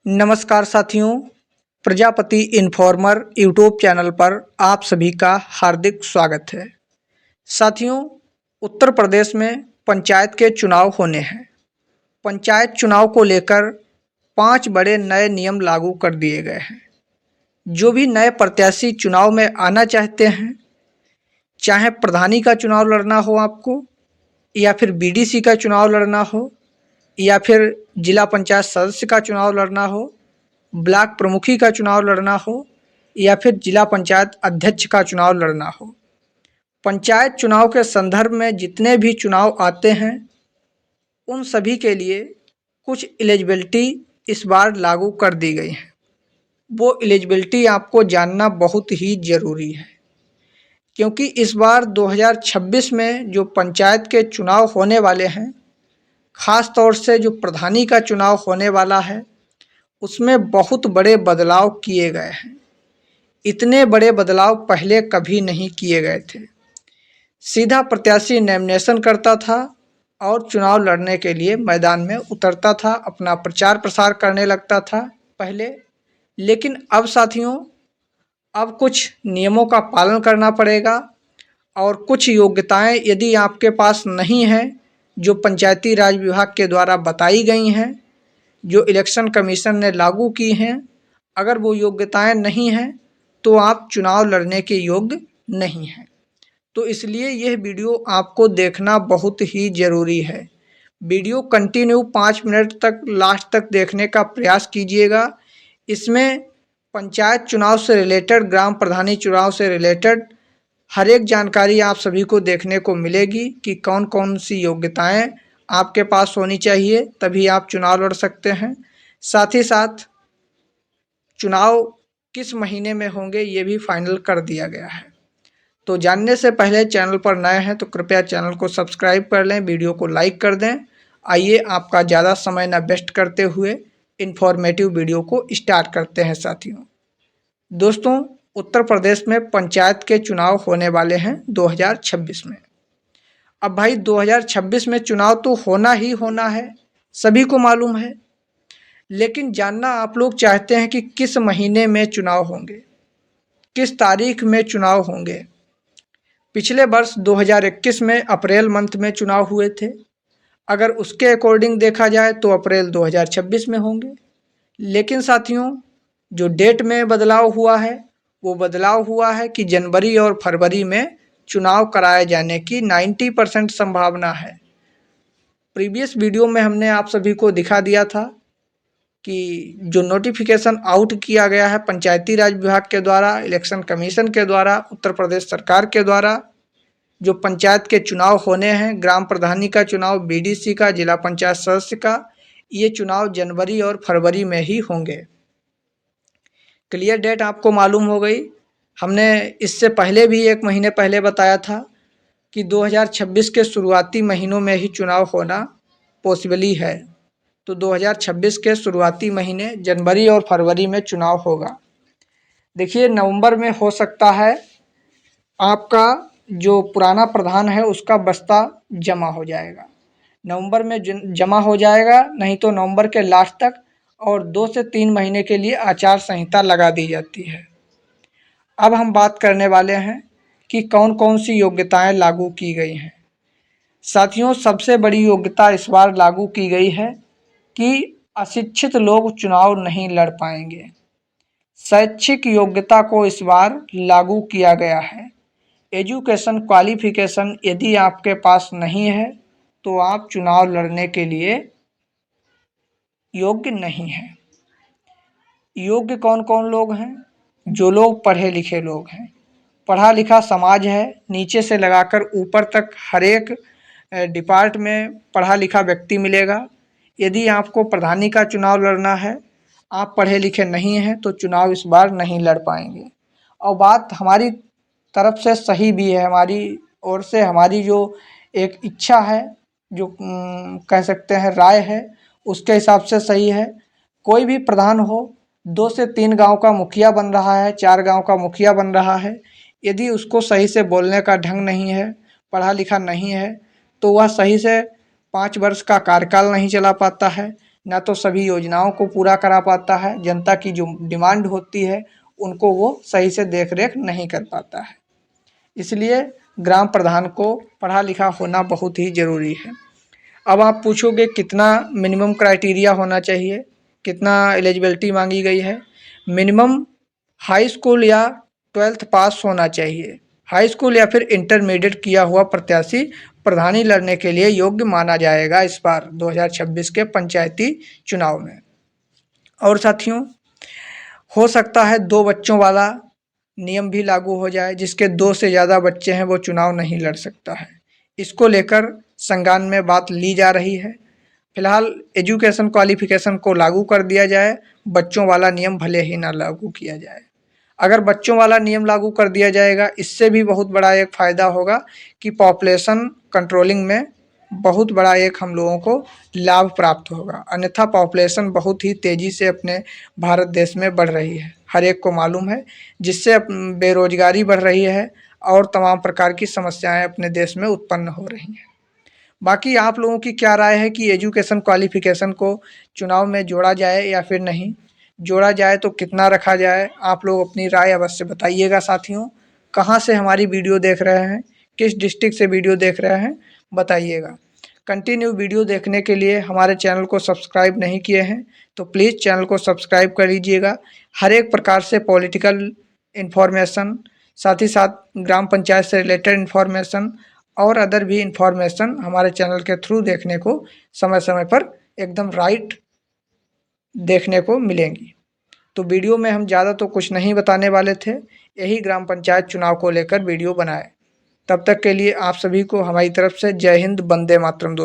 नमस्कार साथियों, Prajapati informer YouTube channel पर आप सभी का हार्दिक स्वागत है। साथियों, उत्तर प्रदेश में पंचायत के चुनाव होने हैं। पंचायत चुनाव को लेकर 5 बड़े नए नियम लागू कर दिए गए हैं। जो भी नए प्रत्याशी चुनाव में आना चाहते हैं, चाहे प्रधानी का चुनाव लड़ना हो आपको, या फिर बीडीसी का चुनाव लड़ना हो, या फिर जिला पंचायत सदस्य का चुनाव लड़ना हो, ब्लॉक प्रमुखी का चुनाव लड़ना हो, या फिर जिला पंचायत अध्यक्ष का चुनाव लड़ना हो, पंचायत चुनाव के संदर्भ में जितने भी चुनाव आते हैं उन सभी के लिए कुछ एलिजिबिलिटी इस बार लागू कर दी गई है। वो एलिजिबिलिटी आपको जानना बहुत ही ज़रूरी है, क्योंकि इस बार 2026 में जो पंचायत के चुनाव होने वाले हैं, ख़ास तौर से जो प्रधानी का चुनाव होने वाला है, उसमें बहुत बड़े बदलाव किए गए हैं। इतने बड़े बदलाव पहले कभी नहीं किए गए थे। सीधा प्रत्याशी नॉमिनेशन करता था और चुनाव लड़ने के लिए मैदान में उतरता था, अपना प्रचार प्रसार करने लगता था पहले। लेकिन अब साथियों, अब कुछ नियमों का पालन करना पड़ेगा और कुछ योग्यताएं यदि आपके पास नहीं हैं, जो पंचायती राज विभाग के द्वारा बताई गई हैं, जो इलेक्शन कमीशन ने लागू की हैं, अगर वो योग्यताएं नहीं हैं तो आप चुनाव लड़ने के योग्य नहीं हैं। तो इसलिए यह वीडियो आपको देखना बहुत ही ज़रूरी है। वीडियो कंटिन्यू 5 मिनट तक लास्ट तक देखने का प्रयास कीजिएगा। इसमें पंचायत चुनाव से रिलेटेड, ग्राम प्रधानी चुनाव से रिलेटेड हर एक जानकारी आप सभी को देखने को मिलेगी कि कौन कौन सी योग्यताएं आपके पास होनी चाहिए, तभी आप चुनाव लड़ सकते हैं। साथ ही साथ चुनाव किस महीने में होंगे ये भी फाइनल कर दिया गया है। तो जानने से पहले चैनल पर नए हैं तो कृपया चैनल को सब्सक्राइब कर लें, वीडियो को लाइक कर दें। आइए आपका ज़्यादा समय न वेस्ट करते हुए इन्फॉर्मेटिव वीडियो को स्टार्ट करते हैं। साथियों दोस्तों, उत्तर प्रदेश में पंचायत के चुनाव होने वाले हैं 2026 में। अब भाई 2026 में चुनाव तो होना ही होना है, सभी को मालूम है। लेकिन जानना आप लोग चाहते हैं कि किस महीने में चुनाव होंगे, किस तारीख में चुनाव होंगे। पिछले वर्ष 2021 में अप्रैल मंथ में चुनाव हुए थे। अगर उसके अकॉर्डिंग देखा जाए तो अप्रैल 2026 में होंगे। लेकिन साथियों, जो डेट में बदलाव हुआ है वो बदलाव हुआ है कि जनवरी और फरवरी में चुनाव कराए जाने की 90% संभावना है। प्रीवियस वीडियो में हमने आप सभी को दिखा दिया था कि जो नोटिफिकेशन आउट किया गया है पंचायती राज विभाग के द्वारा, इलेक्शन कमीशन के द्वारा, उत्तर प्रदेश सरकार के द्वारा, जो पंचायत के चुनाव होने हैं, ग्राम प्रधानी का चुनाव, बीडीसी का, जिला पंचायत सदस्य का, ये चुनाव जनवरी और फरवरी में ही होंगे। क्लियर डेट आपको मालूम हो गई। हमने इससे पहले भी 1 महीने पहले बताया था कि 2026 के शुरुआती महीनों में ही चुनाव होना पॉसिबली है। तो 2026 के शुरुआती महीने जनवरी और फरवरी में चुनाव होगा। देखिए, नवंबर में हो सकता है आपका जो पुराना प्रधान है उसका बस्ता जमा हो जाएगा, नवंबर में जमा हो जाएगा, नहीं तो नवंबर के लास्ट तक, और 2 से 3 महीने के लिए आचार संहिता लगा दी जाती है। अब हम बात करने वाले हैं कि कौन कौन सी योग्यताएं लागू की गई हैं। साथियों, सबसे बड़ी योग्यता इस बार लागू की गई है कि अशिक्षित लोग चुनाव नहीं लड़ पाएंगे। शैक्षिक योग्यता को इस बार लागू किया गया है। एजुकेशन क्वालिफिकेशन यदि आपके पास नहीं है तो आप चुनाव लड़ने के लिए योग्य नहीं हैं। योग्य कौन कौन लोग हैं? जो लोग पढ़े लिखे लोग हैं, पढ़ा लिखा समाज है, नीचे से लगाकर ऊपर तक हर एक डिपार्ट में पढ़ा लिखा व्यक्ति मिलेगा। यदि आपको प्रधानी का चुनाव लड़ना है, आप पढ़े लिखे नहीं हैं तो चुनाव इस बार नहीं लड़ पाएंगे। और बात हमारी तरफ से सही भी है, हमारी ओर से हमारी जो एक इच्छा है, जो कह सकते हैं राय है, उसके हिसाब से सही है। कोई भी प्रधान हो, 2 से 3 गांव का मुखिया बन रहा है, 4 गांव का मुखिया बन रहा है, यदि उसको सही से बोलने का ढंग नहीं है, पढ़ा लिखा नहीं है, तो वह सही से 5 वर्ष का कार्यकाल नहीं चला पाता है। ना तो सभी योजनाओं को पूरा करा पाता है, जनता की जो डिमांड होती है उनको वो सही से देख रेख नहीं कर पाता है। इसलिए ग्राम प्रधान को पढ़ा लिखा होना बहुत ही ज़रूरी है। अब आप पूछोगे कितना मिनिमम क्राइटेरिया होना चाहिए, कितना एलिजिबिलिटी मांगी गई है। मिनिमम हाई स्कूल या 12th पास होना चाहिए। हाई स्कूल या फिर इंटरमीडिएट किया हुआ प्रत्याशी प्रधानी लड़ने के लिए योग्य माना जाएगा इस बार 2026 के पंचायती चुनाव में। और साथियों, हो सकता है 2 बच्चों वाला नियम भी लागू हो जाए, जिसके 2 से ज़्यादा बच्चे हैं वो चुनाव नहीं लड़ सकता है। इसको लेकर संज्ञान में बात ली जा रही है। फिलहाल एजुकेशन क्वालिफिकेशन को लागू कर दिया जाए, बच्चों वाला नियम भले ही ना लागू किया जाए। अगर बच्चों वाला नियम लागू कर दिया जाएगा, इससे भी बहुत बड़ा एक फ़ायदा होगा कि पॉपुलेशन कंट्रोलिंग में बहुत बड़ा एक हम लोगों को लाभ प्राप्त होगा। अन्यथा पॉपुलेशन बहुत ही तेज़ी से अपने भारत देश में बढ़ रही है, हर एक को मालूम है, जिससे बेरोजगारी बढ़ रही है और तमाम प्रकार की समस्याएं अपने देश में उत्पन्न हो रही हैं। बाकी आप लोगों की क्या राय है कि एजुकेशन क्वालिफिकेशन को चुनाव में जोड़ा जाए या फिर नहीं जोड़ा जाए, तो कितना रखा जाए? आप लोग अपनी राय अवश्य बताइएगा। साथियों, कहाँ से हमारी वीडियो देख रहे हैं, किस डिस्ट्रिक्ट से वीडियो देख रहे हैं, बताइएगा। कंटिन्यू वीडियो देखने के लिए हमारे चैनल को सब्सक्राइब नहीं किए हैं तो प्लीज़ चैनल को सब्सक्राइब कर लीजिएगा। हर एक प्रकार से पॉलिटिकल इन्फॉर्मेशन, साथ ही साथ ग्राम पंचायत से रिलेटेड इन्फॉर्मेशन और अदर भी इन्फॉर्मेशन हमारे चैनल के थ्रू देखने को समय समय पर एकदम राइट देखने को मिलेंगी। तो वीडियो में हम ज़्यादा तो कुछ नहीं बताने वाले थे, यही ग्राम पंचायत चुनाव को लेकर वीडियो बनाए। तब तक के लिए आप सभी को हमारी तरफ से जय हिंद, वंदे मातरम दोस्तों।